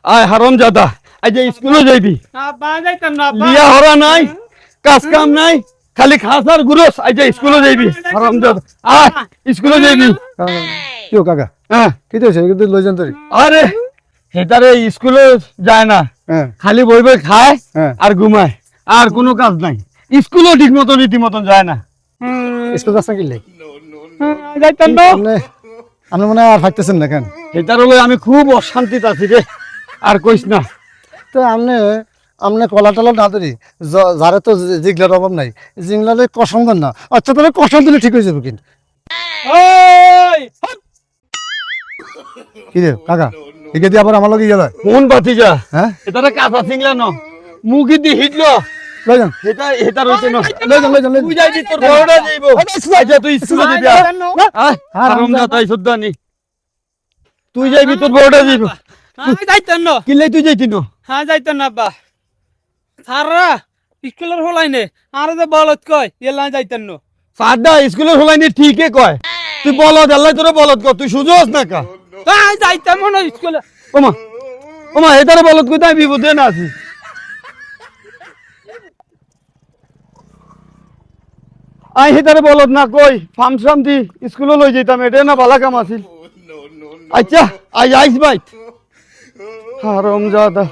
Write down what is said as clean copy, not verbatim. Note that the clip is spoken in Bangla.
আয় হারাম জাদা আজ স্কুলে যাইবি আব্বা যাইতাম না আব্বা লিয়া হরা নাই কাজ কাম নাই খালি খাসার গুরস আজ স্কুলে যাইবি হারাম জাদা আয় স্কুলে যাইবি কি ও কাকা হ্যাঁ কি তো কিন্তু লই যান তোরি আরে হেতারে স্কুলে যায় না হ্যাঁ খালি বই বই খায় হ্যাঁ আর ঘুমায় আর কোনো কাজ নাই স্কুলও ঠিক মতো রীতিমতন যায় না স্কুল যাস না কিলে যাইতাম না আপনি মনে হয় আর ফাইতেছেন না কেন হেতার হলে আমি খুব অশান্তিতে আছি রে আর কইস না তো আপনি কলা টলা না ধরি যারে তো জিগলার অভাব নাই জিগলালে কষম দেন না আচ্ছা তাহলে কষম দিলে ঠিক হয়ে যাবে কিন্তু ওই কি রে কাকা একে দিয়ে আবার আমার লগে গেল কোন বাতিজা হ্যাঁ হেতারে কাঁচা সিংলা ন মুখি দি হিটলো লই যান হেতার হইছে না লই যান লই যান তুই যাইবি তোর বড়টা যাইবো আচ্ছা তুই স্কুলে যাবি হারাম জাদাই সুদ্দানি তুই যাইবি তোর বড়টা যাইবো যাইতাম না কিলাই তুই যাইতি না হ্যাঁ যাইতাম না আব্বা সারা স্কুলের হলাই নে আর যে বলত কয় এলা যাইতাম না সাদা স্কুলের হলাইনি ঠিকই কয় তুই বলদ আল্লাহ তোরে বলদ কর তুই সুযোগ না কা তাই যাইতাম না স্কুলে ওমা ওমা হেতারে বলদ কই তাই বিপদে না আছি আই হেতারে বলদ না কই ফার্ম দি স্কুলে লই যেতাম এটা না ভালো কাম আছিল আচ্ছা আই আইস বাইট হারাম জাদা